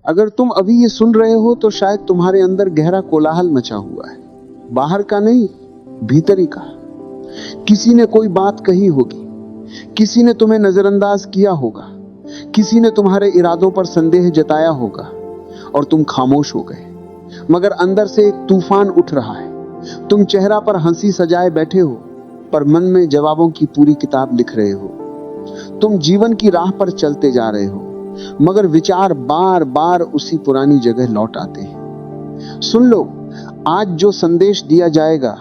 अगर तुम अभी ये सुन रहे हो तो शायद तुम्हारे अंदर गहरा कोलाहल मचा हुआ है, बाहर का नहीं, भीतरी का। किसी ने कोई बात कही होगी, किसी ने तुम्हें नजरअंदाज किया होगा, किसी ने तुम्हारे इरादों पर संदेह जताया होगा और तुम खामोश हो गए। मगर अंदर से एक तूफान उठ रहा है। तुम चेहरा पर हंसी सजाए बैठे हो, पर मन में जवाबों की पूरी किताब लिख रहे हो। तुम जीवन की राह पर चलते जा रहे हो, मगर विचार बार बार उसी पुरानी जगह लौट आते हैं। सुन लो, आज जो संदेश दिया जाएगा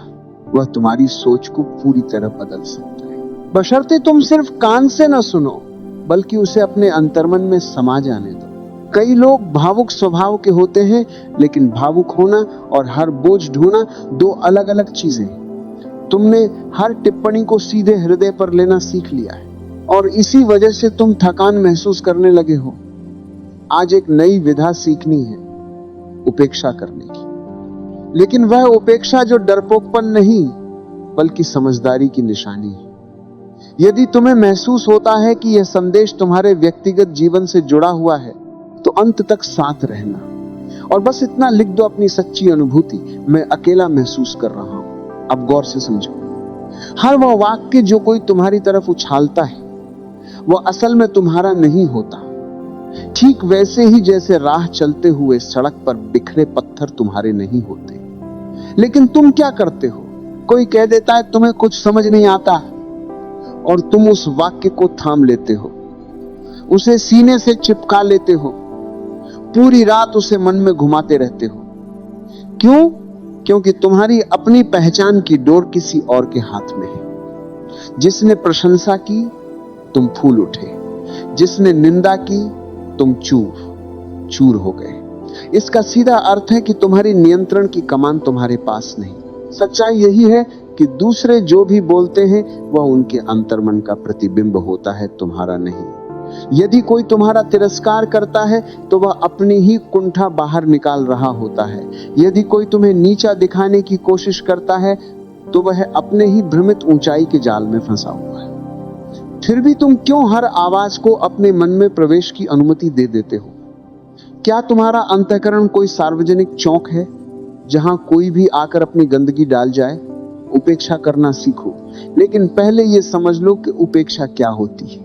वह तुम्हारी सोच को पूरी तरह बदल सकता है, बशर्ते तुम सिर्फ कान से न सुनो बल्कि उसे अपने अंतर्मन में समा जाने दो। कई लोग भावुक स्वभाव के होते हैं, लेकिन भावुक होना और हर बोझ ढोना दो अलग अलग चीजें हैं। तुमने हर टिप्पणी को सीधे हृदय पर लेना सीख लिया है और इसी वजह से तुम थकान महसूस करने लगे हो। आज एक नई विधा सीखनी है, उपेक्षा करने की। लेकिन वह उपेक्षा जो डरपोकपन नहीं बल्कि समझदारी की निशानी है। यदि तुम्हें महसूस होता है कि यह संदेश तुम्हारे व्यक्तिगत जीवन से जुड़ा हुआ है तो अंत तक साथ रहना और बस इतना लिख दो अपनी सच्ची अनुभूति, मैं अकेला महसूस कर रहा हूं। अब गौर से समझो, हर वह वाक्य जो कोई तुम्हारी तरफ उछालता है वह असल में तुम्हारा नहीं होता। ठीक वैसे ही जैसे राह चलते हुए सड़क पर बिखरे पत्थर तुम्हारे नहीं होते। लेकिन तुम क्या करते हो? कोई कह देता है तुम्हें कुछ समझ नहीं आता और तुम उस वाक्य को थाम लेते हो, उसे सीने से चिपका लेते हो, पूरी रात उसे मन में घुमाते रहते हो। क्यों? क्योंकि तुम्हारी अपनी पहचान की डोर किसी और के हाथ में है। जिसने प्रशंसा की तुम फूल उठे, जिसने निंदा की तुम चूर चूर हो गए। इसका सीधा अर्थ है कि तुम्हारी नियंत्रण की कमान तुम्हारे पास नहीं। सच्चाई यही है कि दूसरे जो भी बोलते हैं वह उनके अंतर्मन का प्रतिबिंब होता है, तुम्हारा नहीं। यदि कोई तुम्हारा तिरस्कार करता है तो वह अपनी ही कुंठा बाहर निकाल रहा होता है। यदि कोई तुम्हें नीचा दिखाने की कोशिश करता है तो वह अपने ही भ्रमित ऊंचाई के जाल में फंसा हुआ है। फिर भी तुम क्यों हर आवाज को अपने मन में प्रवेश की अनुमति दे देते हो? क्या तुम्हारा अंतःकरण कोई सार्वजनिक चौक है जहां कोई भी आकर अपनी गंदगी डाल जाए? उपेक्षा करना सीखो, लेकिन पहले यह समझ लो कि उपेक्षा क्या होती है।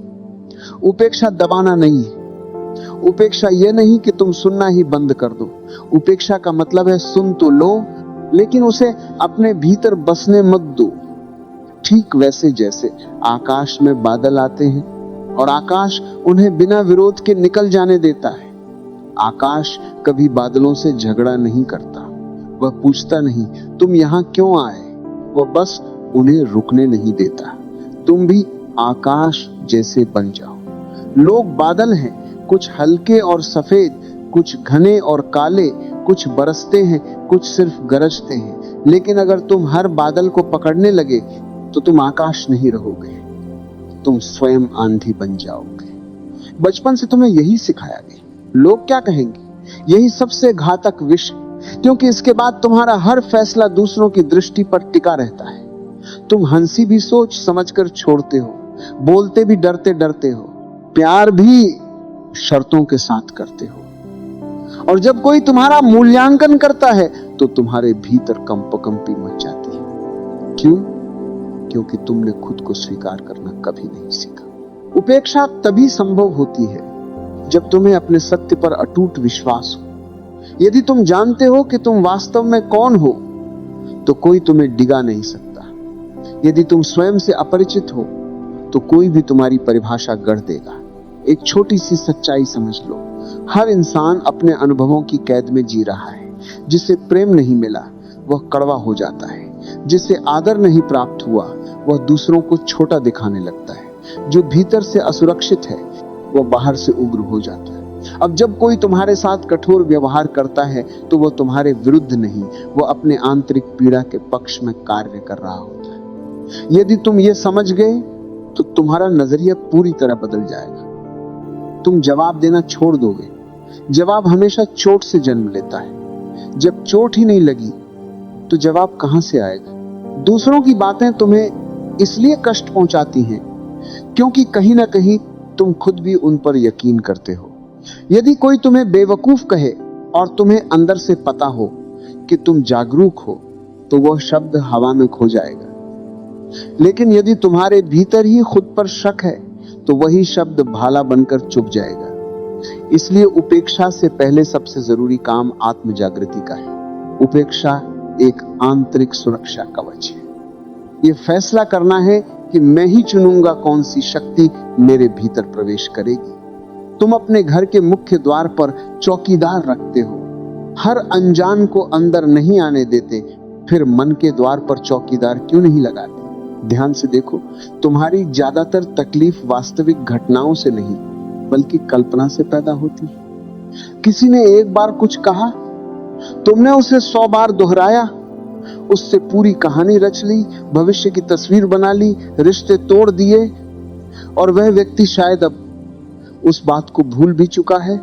उपेक्षा दबाना नहीं है। उपेक्षा यह नहीं कि तुम सुनना ही बंद कर दो। उपेक्षा का मतलब है सुन तो लो, लेकिन उसे अपने भीतर बसने मत दो। ठीक वैसे जैसे आकाश में बादल आते हैं और आकाश उन्हें बिना विरोध के निकल जाने देता है। आकाश कभी बादलों से झगड़ा नहीं करता। वह पूछता नहीं तुम यहां क्यों आए, वह बस उन्हें रुकने नहीं देता। तुम भी आकाश जैसे बन जाओ। लोग बादल हैं, कुछ हल्के और सफेद, कुछ घने और काले, कुछ बरसते हैं, कुछ सिर्फ गरजते हैं। लेकिन अगर तुम हर बादल को पकड़ने लगे तो तुम आकाश नहीं रहोगे, तुम स्वयं आंधी बन जाओगे। बचपन से तुम्हें यही सिखाया गया। लोग क्या कहेंगे, यही सबसे घातक विष, क्योंकि इसके बाद तुम्हारा हर फैसला दूसरों की दृष्टि पर टिका रहता है। तुम हंसी भी सोच समझकर छोड़ते हो, बोलते भी डरते डरते हो, प्यार भी शर्तों के साथ करते हो। और जब कोई तुम्हारा मूल्यांकन करता है तो तुम्हारे भीतर कंपकंपी मच जाती है। क्यों? क्योंकि तुमने खुद को स्वीकार करना कभी नहीं सीखा। उपेक्षा तभी संभव होती है जब तुम्हें अपने सत्य पर अटूट विश्वास हो। यदि तुम जानते हो कि तुम वास्तव में कौन हो तो कोई तुम्हें डिगा नहीं सकता। यदि तुम स्वयं से अपरिचित हो तो कोई भी तुम्हारी परिभाषा गढ़ देगा। एक छोटी सी सच्चाई समझ लो, हर इंसान अपने अनुभवों की कैद में जी रहा है। जिसे प्रेम नहीं मिला वह कड़वा हो जाता है, जिसे आदर नहीं प्राप्त हुआ वह दूसरों को छोटा दिखाने लगता है, जो भीतर से असुरक्षित है वह बाहर से उग्र हो जाता है। अब जब कोई तुम्हारे साथ कठोर व्यवहार करता है तो वह तुम्हारे विरुद्ध नहीं, वह अपने आंतरिक पीड़ा के पक्ष में कार्य कर रहा होता है। यदि तुम ये समझ गए तो तुम्हारा नजरिया पूरी तरह बदल जाएगा। तुम जवाब देना छोड़ दोगे। जवाब हमेशा चोट से जन्म लेता है। जब चोट ही नहीं लगी तो जवाब कहां से आएगा? दूसरों की बातें तुम्हें इसलिए कष्ट पहुंचाती हैं क्योंकि कहीं ना कहीं तुम खुद भी उन पर यकीन करते हो। यदि कोई तुम्हें बेवकूफ कहे और तुम्हें अंदर से पता हो कि तुम जागरूक हो, तो वह शब्द हवा में खो जाएगा। लेकिन यदि तुम्हारे भीतर ही खुद पर शक है, तो वही शब्द भाला बनकर चुप जाएगा। इसलिए उपेक्षा से पहले सबसे जरूरी काम आत्म जागृति का है। उपेक्षा एक आंतरिक सुरक्षा कवच है। यह फैसला करना है कि मैं ही चुनूंगा कौन सी शक्ति मेरे भीतर प्रवेश करेगी। तुम अपने घर के मुख्य द्वार पर चौकीदार रखते हो, हर अनजान को अंदर नहीं आने देते, फिर मन के द्वार पर चौकीदार क्यों नहीं लगाते? ध्यान से देखो, तुम्हारी ज्यादातर तकलीफ वास्तविक घटनाओं से नहीं बल्कि कल्पना से पैदा होती है। किसी ने एक बार कुछ कहा, तुमने उसे 100 बार दोहराया, उससे पूरी कहानी रच ली, भविष्य की तस्वीर बना ली, रिश्ते तोड़ दिए, और वह व्यक्ति शायद अब उस बात को भूल भी चुका है।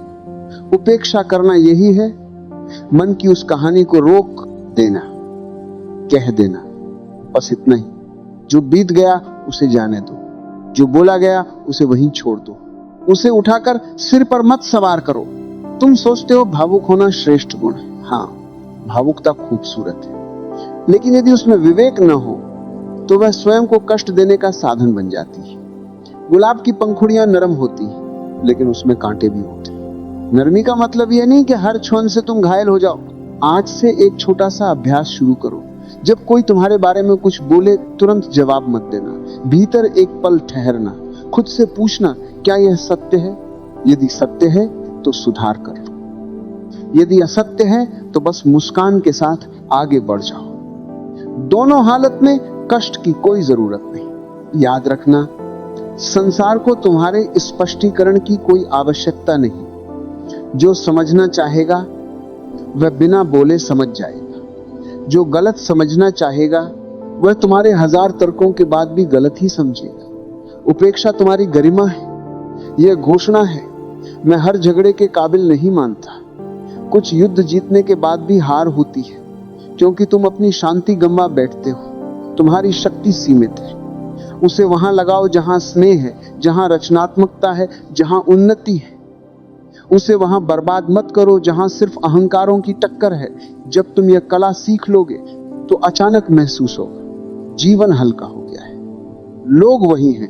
उपेक्षा करना यही है, मन की उस कहानी को रोक देना, कह देना, बस इतना ही। जो बीत गया उसे जाने दो, जो बोला गया उसे वहीं छोड़ दो, उसे उठाकर सिर पर मत सवार करो। तुम सोचते हो भावुक होना श्रेष्ठ गुण है। हाँ, भावुकता खूबसूरत है, लेकिन यदि उसमें विवेक न हो तो वह स्वयं को कष्ट देने का साधन बन जाती है। गुलाब की पंखुड़ियां नरम होती हैं, लेकिन उसमें कांटे भी होते हैं। नरमी का मतलब यह नहीं कि हर छुन से तुम घायल हो जाओ। आज से एक छोटा सा अभ्यास शुरू करो। जब कोई तुम्हारे बारे में कुछ बोले, तुरंत जवाब मत देना। भीतर एक पल ठहरना, खुद से पूछना, क्या यह सत्य है? यदि सत्य है तो सुधार कर लो, यदि असत्य है तो बस मुस्कान के साथ आगे बढ़ जाओ। दोनों हालत में कष्ट की कोई जरूरत नहीं। याद रखना, संसार को तुम्हारे स्पष्टीकरण की कोई आवश्यकता नहीं। जो समझना चाहेगा वह बिना बोले समझ जाएगा। जो गलत समझना चाहेगा वह तुम्हारे 1000 तर्कों के बाद भी गलत ही समझेगा। उपेक्षा तुम्हारी गरिमा है। यह घोषणा है, मैं हर झगड़े के काबिल नहीं मानता। कुछ युद्ध जीतने के बाद भी हार होती है, क्योंकि तुम अपनी शांति गंवा बैठते हो। तुम्हारी शक्ति सीमित है। उसे वहां लगाओ जहां स्नेह है, जहां रचनात्मकता है, जहां उन्नति है। उसे वहां बर्बाद मत करो जहां सिर्फ अहंकारों की टक्कर है। जब तुम यह कला सीख लोगे तो अचानक महसूस होगा जीवन हल्का हो गया है। लोग वही हैं,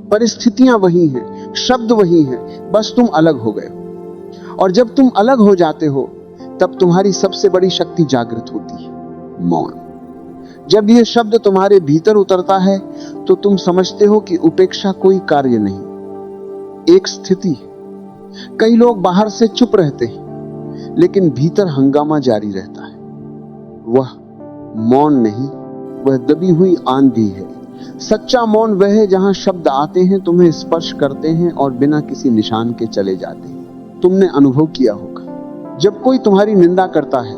परिस्थितियां वही हैं, शब्द वही हैं, बस तुम अलग हो गए हो। और जब तुम अलग हो जाते हो तब तुम्हारी सबसे बड़ी शक्ति जागृत होती है, मौन। जब यह शब्द तुम्हारे भीतर उतरता है तो तुम समझते हो कि उपेक्षा कोई कार्य नहीं, एक स्थिति है। कई लोग बाहर से चुप रहते हैं, लेकिन भीतर हंगामा जारी रहता है। वह मौन नहीं, वह दबी हुई आंधी है। सच्चा मौन वह है जहां शब्द आते हैं, तुम्हें स्पर्श करते हैं और बिना किसी निशान के चले जाते हैं। तुमने अनुभव किया होगा, जब कोई तुम्हारी निंदा करता है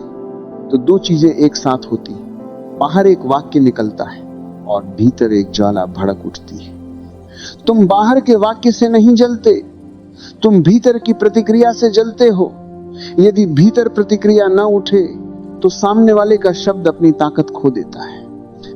तो 2 चीजें एक साथ होती हैं। बाहर एक वाक्य निकलता है और भीतर एक ज्वाला भड़क उठती है। तुम बाहर के वाक्य से नहीं जलते, तुम भीतर की प्रतिक्रिया से जलते हो। यदि भीतर प्रतिक्रिया न उठे तो सामने वाले का शब्द अपनी ताकत खो देता है।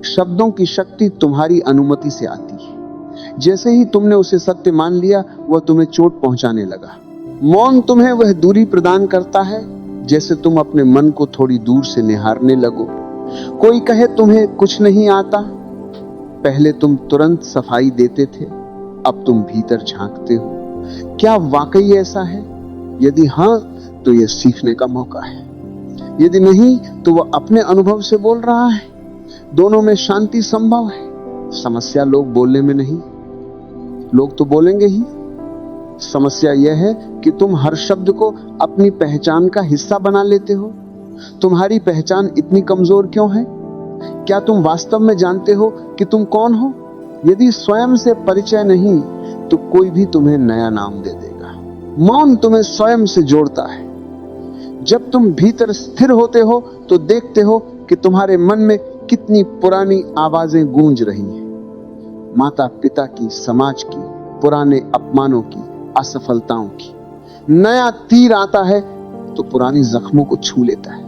शब्दों की शक्ति तुम्हारी अनुमति से आती है। जैसे ही तुमने उसे सत्य मान लिया, वह तुम्हें चोट पहुंचाने लगा। मौन तुम्हें वह दूरी प्रदान करता है जैसे तुम अपने मन को थोड़ी दूर से निहारने लगो। कोई कहे तुम्हें कुछ नहीं आता, पहले तुम तुरंत सफाई देते थे, अब तुम भीतर झांकते हो। क्या वाकई ऐसा है? यदि हां तो यह सीखने का मौका है, यदि नहीं तो वह अपने अनुभव से बोल रहा है। दोनों में शांति संभव है। समस्या लोग बोलने में नहीं, लोग तो बोलेंगे ही। समस्या यह है कि तुम हर शब्द को अपनी पहचान का हिस्सा बना लेते हो। तुम्हारी पहचान इतनी कमजोर क्यों है? क्या तुम वास्तव में जानते हो कि तुम कौन हो? यदि स्वयं से परिचय नहीं तो कोई भी तुम्हें नया नाम दे देगा। मौन तुम्हें स्वयं से जोड़ता है। जब तुम भीतर स्थिर होते हो तो देखते हो कि तुम्हारे मन में कितनी पुरानी आवाजें गूंज रही हैं। माता पिता की, समाज की, पुराने अपमानों की, असफलताओं की। नया तीर आता है तो पुरानी जख्मों को छू लेता है।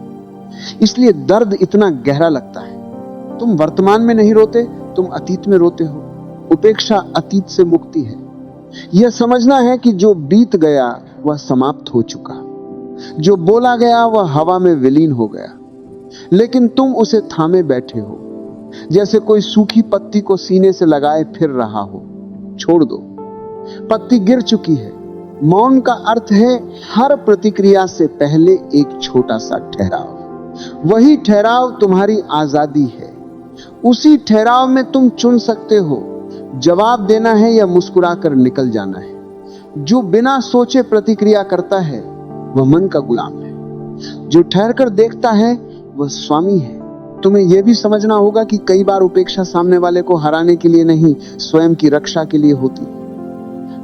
इसलिए दर्द इतना गहरा लगता है। तुम वर्तमान में नहीं रोते, तुम अतीत में रोते हो। उपेक्षा अतीत से मुक्ति है। यह समझना है कि जो बीत गया वह समाप्त हो चुका। जो बोला गया वह हवा में विलीन हो गया, लेकिन तुम उसे थामे बैठे हो, जैसे कोई सूखी पत्ती को सीने से लगाए फिर रहा हो। छोड़ दो, पत्ती गिर चुकी है। मौन का अर्थ है हर प्रतिक्रिया से पहले एक छोटा सा ठहराव। वही ठहराव तुम्हारी आजादी है। उसी ठहराव में तुम चुन सकते हो जवाब देना है या मुस्कुराकर निकल जाना है। जो बिना सोचे प्रतिक्रिया करता है वह मन का गुलाम है। जो ठहर कर देखता है वह स्वामी है। तुम्हें यह भी समझना होगा कि कई बार उपेक्षा सामने वाले को हराने के लिए नहीं, स्वयं की रक्षा के लिए होती।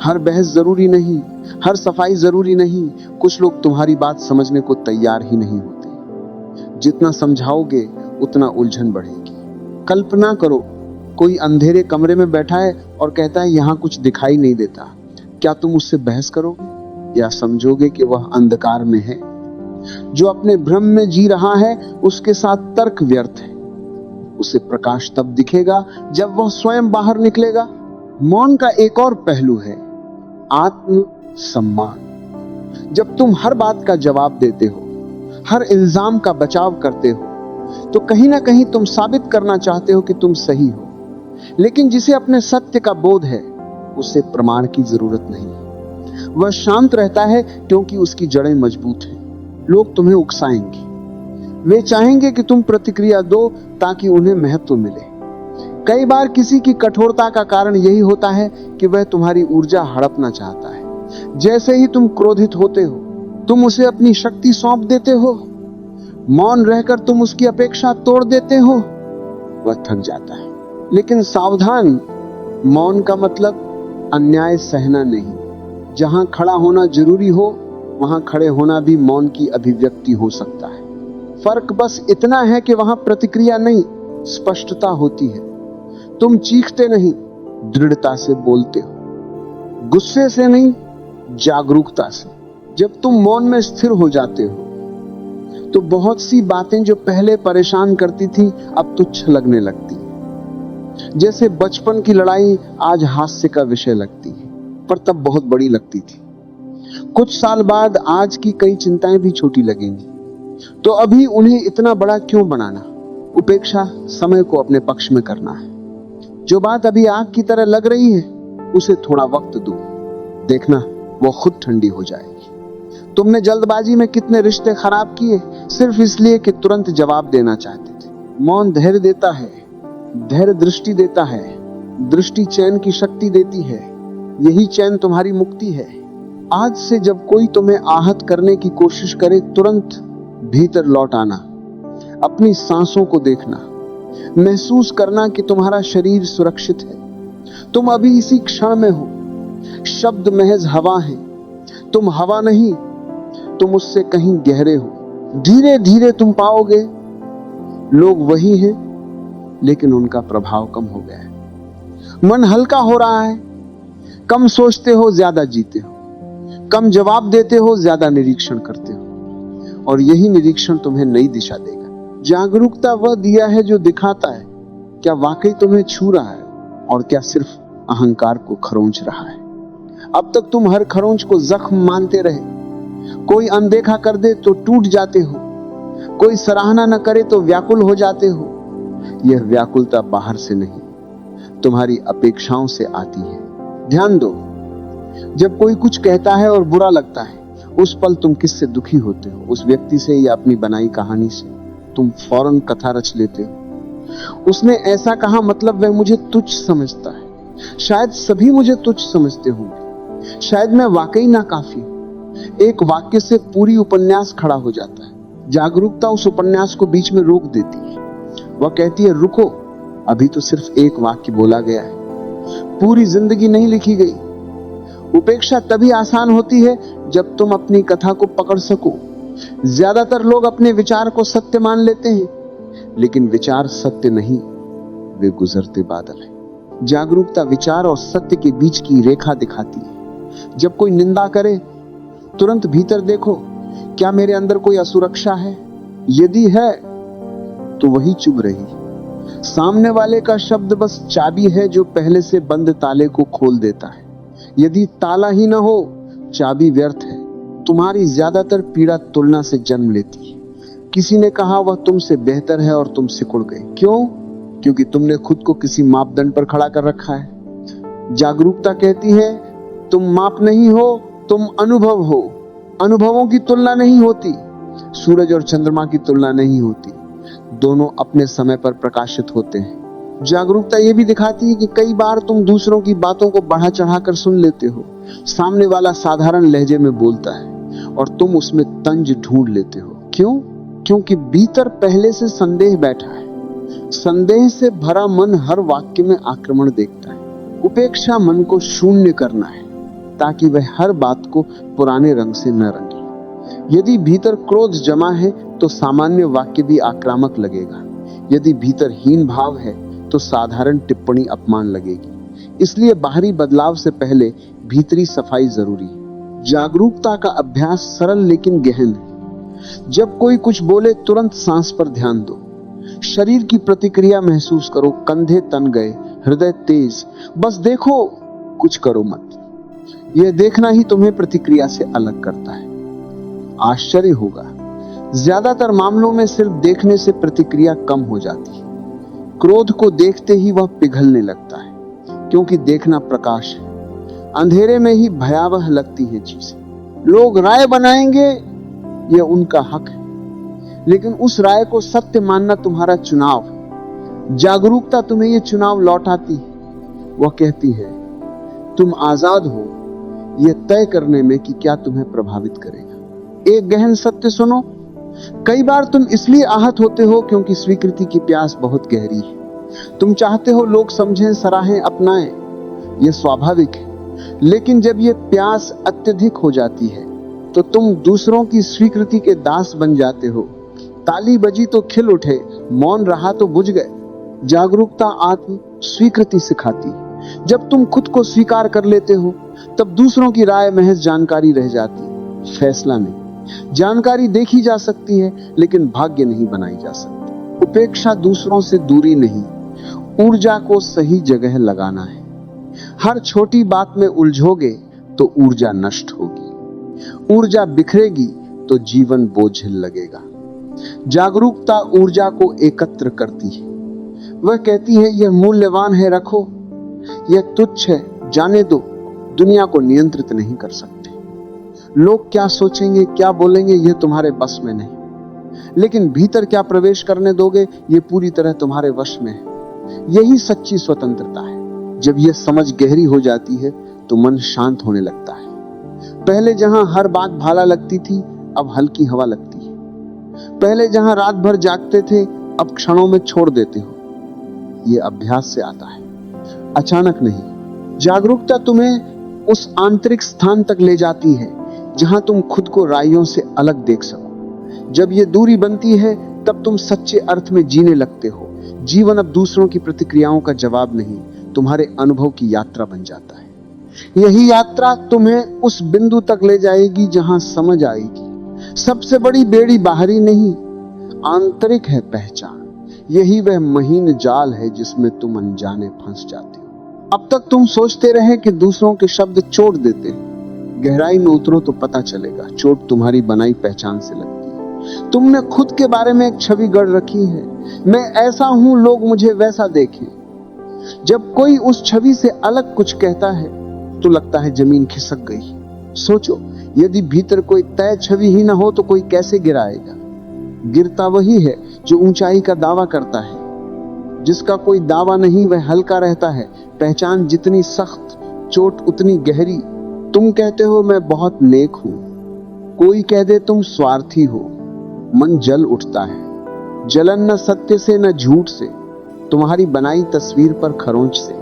हर बहस जरूरी नहीं, हर सफाई जरूरी नहीं। कुछ लोग तुम्हारी बात समझने को तैयार ही नहीं होते। जितना समझाओगे उतना उलझन बढ़ेगी। कल्पना करो, कोई अंधेरे कमरे में बैठा है और कहता है यहां कुछ दिखाई नहीं देता। क्या तुम उससे बहस करोगे या समझोगे कि वह अंधकार में है? जो अपने भ्रम में जी रहा है उसके साथ तर्क व्यर्थ है। उसे प्रकाश तब दिखेगा जब वह स्वयं बाहर निकलेगा। मौन का एक और पहलू है आत्म सम्मान। जब तुम हर बात का जवाब देते हो, हर इल्जाम का बचाव करते हो, तो कहीं ना कहीं तुम साबित करना चाहते हो कि तुम सही हो। लेकिन जिसे अपने सत्य का बोध है उसे प्रमाण की जरूरत नहीं। वह शांत रहता है क्योंकि उसकी जड़ें मजबूत हैं। लोग तुम्हें उकसाएंगे, वे चाहेंगे कि तुम प्रतिक्रिया दो ताकि उन्हें महत्व मिले। कई बार किसी की कठोरता का कारण यही होता है कि वह तुम्हारी ऊर्जा हड़पना चाहता है। जैसे ही तुम क्रोधित होते हो, तुम उसे अपनी शक्ति सौंप देते हो। मौन रहकर तुम उसकी अपेक्षा तोड़ देते हो, वह थक जाता है। लेकिन सावधान, मौन का मतलब अन्याय सहना नहीं। जहां खड़ा होना जरूरी हो वहां खड़े होना भी मौन की अभिव्यक्ति हो सकता है। फर्क बस इतना है कि वहां प्रतिक्रिया नहीं, स्पष्टता होती है। तुम चीखते नहीं, दृढ़ता से बोलते हो। गुस्से से नहीं, जागरूकता से। जब तुम मौन में स्थिर हो जाते हो तो बहुत सी बातें जो पहले परेशान करती थी अब तुच्छ लगने लगती है। जैसे बचपन की लड़ाई आज हास्य का विषय लगती है, पर तब बहुत बड़ी लगती थी। कुछ साल बाद आज की कई चिंताएं भी छोटी लगेंगी, तो अभी उन्हें इतना बड़ा क्यों बनाना? उपेक्षा समय को अपने पक्ष में करना है। जो बात अभी आग की तरह लग रही है उसे थोड़ा वक्त दो, देखना वो खुद ठंडी हो जाएगी। तुमने जल्दबाजी में कितने रिश्ते खराब किए सिर्फ इसलिए कि तुरंत जवाब देना चाहते थे। मौन धैर्य देता है, धैर्य दृष्टि देता है, दृष्टि चैन की शक्ति देती है। यही चैन तुम्हारी मुक्ति है। आज से जब कोई तुम्हें आहत करने की कोशिश करे, तुरंत भीतर लौट आना, अपनी सांसों को देखना, महसूस करना कि तुम्हारा शरीर सुरक्षित है। तुम अभी इसी क्षण में हो। शब्द महज हवा है, तुम हवा नहीं, तुम उससे कहीं गहरे हो। धीरे धीरे तुम पाओगे लोग वही हैं, लेकिन उनका प्रभाव कम हो गया है। मन हल्का हो रहा है। कम सोचते हो, ज्यादा जीते हो। कम जवाब देते हो, ज्यादा निरीक्षण करते हो। और यही निरीक्षण तुम्हें नई दिशा देगा। जागरूकता वह दिया है जो दिखाता है क्या वाकई तुम्हें छू रहा है और क्या सिर्फ अहंकार को खरोंच रहा है। अब तक तुम हर खरोंच को जख्म मानते रहे। कोई अनदेखा कर दे तो टूट जाते हो, कोई सराहना न करे तो व्याकुल हो जाते हो। यह व्याकुलता बाहर से नहीं, तुम्हारी अपेक्षाओं से आती है। ध्यान दो, जब कोई कुछ कहता है और बुरा लगता है, उस पल तुम किससे दुखी होते हो? उस व्यक्ति से या अपनी बनाई कहानी से? तुम फौरन कथा रच लेते हो। उसने ऐसा कहा मतलब वह मुझे तुच्छ समझता है। शायद सभी मुझे तुच्छ समझते होंगे। शायद मैं वाकई नाकाफी हूं। एक वाक्य से पूरी उपन्यास खड़ा हो जाता है। जागरूकता उस उपन्यास को बीच में रोक देती है। वह कहती है रुको, अभी तो सिर्फ एक वाक्य बोला गया है, पूरी जिंदगी नहीं लिखी गई। उपेक्षा तभी आसान होती है जब तुम अपनी कथा को पकड़ सको। ज्यादातर लोग अपने विचार को सत्य मान लेते हैं, लेकिन विचार सत्य नहीं, वे गुजरते बादल हैं। जागरूकता विचार और सत्य के बीच की रेखा दिखाती है। जब कोई निंदा करे, तुरंत भीतर देखो, क्या मेरे अंदर कोई असुरक्षा है? यदि है तो वही चुभ रही। सामने वाले का शब्द बस चाबी है जो पहले से बंद ताले को खोल देता है। यदि ताला ही ना हो, चाबी व्यर्थ है। तुम्हारी ज्यादातर पीड़ा तुलना से जन्म लेती है। किसी ने कहा वह तुमसे बेहतर है और तुम सिकुड़ गए। क्यों? क्योंकि तुमने खुद को किसी मापदंड पर खड़ा कर रखा है। जागरूकता कहती है तुम माप नहीं हो, तुम अनुभव हो। अनुभवों की तुलना नहीं होती, सूरज और चंद्रमा की तुलना नहीं होती, दोनों अपने समय पर प्रकाशित होते हैं। जागरूकता यह भी दिखाती है कि कई बार तुम दूसरों की बातों को बढ़ा चढ़ाकर सुन लेते हो। सामने वाला साधारण लहजे में बोलता है और तुम उसमें तंज ढूंढ लेते हो। क्यों? क्योंकि भीतर पहले से संदेह बैठा है। संदेह से भरा मन हर वाक्य में आक्रमण देखता है। उपेक्षा मन को शून्य करना है ताकि वह हर बात को पुराने रंग से न रंगे। यदि भीतर क्रोध जमा है तो सामान्य वाक्य भी आक्रामक लगेगा। यदि भीतर हीन भाव है तो साधारण टिप्पणी अपमान लगेगी। इसलिए बाहरी बदलाव से पहले भीतरी सफाई जरूरी है। जागरूकता का अभ्यास सरल लेकिन गहन है। जब कोई कुछ बोले तुरंत सांस पर ध्यान दो। शरीर की प्रतिक्रिया महसूस करो। कंधे तन गए, हृदय तेज, बस देखो, कुछ करो मत। यह देखना ही तुम्हें प्रतिक्रिया से अलग करता है। आश्चर्य होगा, ज्यादातर मामलों में सिर्फ देखने से प्रतिक्रिया कम हो जाती है। क्रोध को देखते ही वह पिघलने लगता है, क्योंकि देखना प्रकाश है। अंधेरे में ही भयावह लगती है चीजें। लोग राय बनाएंगे, यह उनका हक है, लेकिन उस राय को सत्य मानना तुम्हारा चुनाव है। जागरूकता तुम्हें यह चुनाव लौटाती है। वह कहती है तुम आजाद हो यह तय करने में कि क्या तुम्हें प्रभावित करेगा। एक गहन सत्य सुनो, कई बार तुम इसलिए आहत होते हो क्योंकि स्वीकृति की प्यास बहुत गहरी है। तुम चाहते हो लोग समझें, सराहें, अपनाएं। यह स्वाभाविक है, लेकिन जब यह प्यास अत्यधिक हो जाती है तो तुम दूसरों की स्वीकृति के दास बन जाते हो। ताली बजी तो खिल उठे, मौन रहा तो बुझ गए। जागरूकता आत्म स्वीकृति सिखाती है। जब तुम खुद को स्वीकार कर लेते हो तब दूसरों की राय महज जानकारी रह जाती है, फैसला नहीं। जानकारी देखी जा सकती है लेकिन भाग्य नहीं बनाई जा सकती। उपेक्षा दूसरों से दूरी नहीं, ऊर्जा को सही जगह लगाना है। हर छोटी बात में उलझोगे तो ऊर्जा नष्ट होगी। ऊर्जा बिखरेगी तो जीवन बोझिल लगेगा। जागरूकता ऊर्जा को एकत्र करती है। वह कहती है यह मूल्यवान है, रखो। यह तुच्छ है, जाने दो। दुनिया को नियंत्रित नहीं कर सकते। लोग क्या सोचेंगे, क्या बोलेंगे, यह तुम्हारे बस में नहीं। लेकिन भीतर क्या प्रवेश करने दोगे, यह पूरी तरह तुम्हारे वश में है। यही सच्ची स्वतंत्रता है। जब यह समझ गहरी हो जाती है तो मन शांत होने लगता है। पहले जहां हर बात भाला लगती थी, अब हल्की हवा लगती है। पहले जहां रात भर जागते थे, अब क्षणों में छोड़ देते हो। यह अभ्यास से आता है, अचानक नहीं। जागरूकता तुम्हें उस आंतरिक स्थान तक ले जाती है जहां तुम खुद को राइयों से अलग देख सको। जब यह दूरी बनती है तब तुम सच्चे अर्थ में जीने लगते हो। जीवन अब दूसरों की प्रतिक्रियाओं का जवाब नहीं, तुम्हारे अनुभव की यात्रा बन जाता है। यही यात्रा तुम्हें उस बिंदु तक ले जाएगी जहां समझ आएगी सबसे बड़ी बेड़ी बाहरी नहीं, आंतरिक है पहचान। यही वह महीन जाल है जिसमें तुम अनजाने फंस जाते हो। अब तक तुम सोचते रहे कि दूसरों के शब्द चोट देते हैं। गहराई में उतरो तो पता चलेगा चोट तुम्हारी बनाई पहचान से लगती है। तुमने खुद के बारे में एक छवि गढ़ रखी है, मैं ऐसा हूं, लोग मुझे वैसा देखें। जब कोई उस छवि से अलग कुछ कहता है तो लगता है जमीन खिसक गई। सोचो, यदि भीतर कोई तय छवि ही ना हो तो कोई कैसे गिराएगा। गिरता वही है जो ऊंचाई का दावा करता है। जिसका कोई दावा नहीं वह हल्का रहता है। पहचान जितनी सख्त, चोट उतनी गहरी। तुम कहते हो मैं बहुत नेक हूं, कोई कह दे तुम स्वार्थी हो, मन जल उठता है। जलन न सत्य से न झूठ से, तुम्हारी बनाई तस्वीर पर खरोंच से।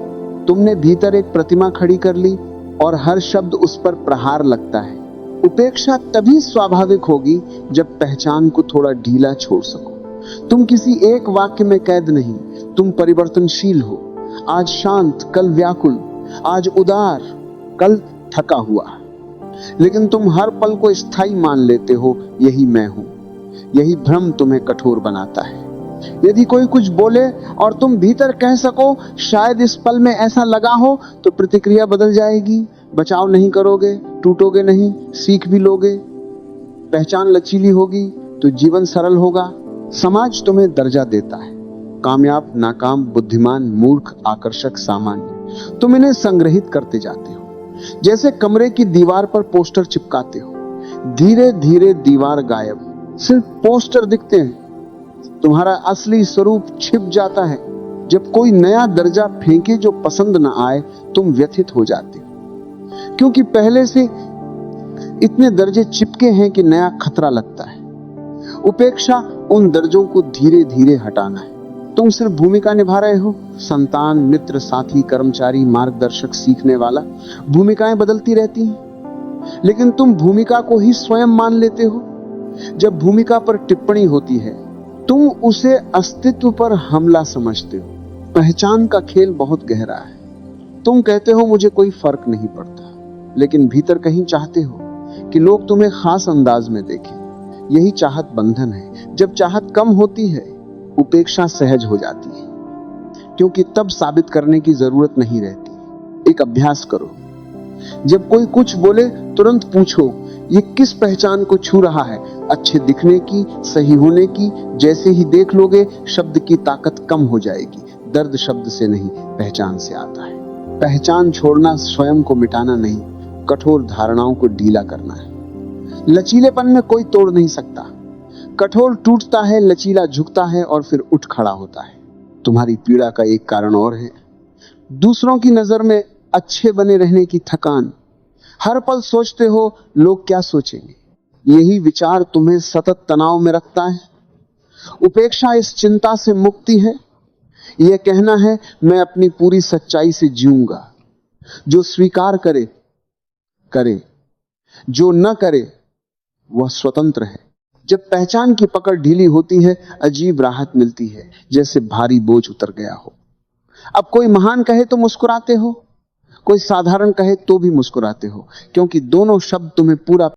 तुमने भीतर एक प्रतिमा खड़ी कर ली और हर शब्द उस पर प्रहार लगता है। उपेक्षा तभी स्वाभाविक होगी जब पहचान को थोड़ा ढीला छोड़ सको। तुम किसी एक वाक्य में कैद नहीं, तुम परिवर्तनशील हो। आज शांत, कल व्याकुल, आज उदार, कल थका हुआ। लेकिन तुम हर पल को स्थायी मान लेते हो, यही मैं हूं। यही भ्रम तुम्हें कठोर बनाता है। यदि कोई कुछ बोले और तुम भीतर कह सको शायद इस पल में ऐसा लगा हो, तो प्रतिक्रिया बदल जाएगी। बचाव नहीं करोगे, टूटोगे नहीं, सीख भी लोगे। पहचान लचीली होगी तो जीवन सरल होगा। समाज तुम्हें दर्जा देता है, कामयाब, नाकाम, बुद्धिमान, मूर्ख, आकर्षक, सामान्य। तुम इन्हें संग्रहित करते जाते हो, जैसे कमरे की दीवार पर पोस्टर चिपकाते हो। धीरे धीरे दीवार गायब, सिर्फ पोस्टर दिखते हैं। तुम्हारा असली स्वरूप छिप जाता है। जब कोई नया दर्जा फेंके जो पसंद न आए, तुम व्यथित हो जाते हो, क्योंकि पहले से इतने दर्जे चिपके हैं कि नया खतरा लगता है। उपेक्षा उन दर्जों को धीरे धीरे हटाना है। तुम सिर्फ भूमिका निभा रहे हो, संतान, मित्र, साथी, कर्मचारी, मार्गदर्शक, सीखने वाला। भूमिकाएं बदलती रहती हैं, लेकिन तुम भूमिका को ही स्वयं मान लेते हो। जब भूमिका पर टिप्पणी होती है, तुम उसे अस्तित्व पर हमला समझते हो। पहचान का खेल बहुत गहरा है। तुम कहते हो मुझे कोई फर्क नहीं पड़ता, लेकिन भीतर कहीं चाहते हो कि लोग तुम्हें खास अंदाज में देखें। यही चाहत बंधन है। जब चाहत कम होती है, उपेक्षा सहज हो जाती है, क्योंकि तब साबित करने की जरूरत नहीं रहती। एक अभ्यास करो, जब कोई कुछ बोले तुरंत पूछो, ये किस पहचान को छू रहा है? अच्छे दिखने की, सही होने की? जैसे ही देख लोगे, शब्द की ताकत कम हो जाएगी। दर्द शब्द से नहीं, पहचान से आता है। पहचान छोड़ना स्वयं को मिटाना नहीं, कठोर धारणाओं को ढीला करना है। लचीलेपन में कोई तोड़ नहीं सकता। कठोर टूटता है, लचीला झुकता है और फिर उठ खड़ा होता है। तुम्हारी पीड़ा का एक कारण और है, दूसरों की नजर में अच्छे बने रहने की थकान। हर पल सोचते हो लोग क्या सोचेंगे। यही विचार तुम्हें सतत तनाव में रखता है। उपेक्षा इस चिंता से मुक्ति है। यह कहना है, मैं अपनी पूरी सच्चाई से जीऊंगा। जो स्वीकार करे करे, जो न करे वह स्वतंत्र है। जब पहचान की पकड़ ढीली होती है, अजीब राहत मिलती है, जैसे भारी बोझ उतर गया हो। अब कोई महान कहे तो मुस्कुराते हो, कोई साधारण कहे तो भी मुस्कुराते हो, क्योंकि दोनों शब्द तुम्हें पूरा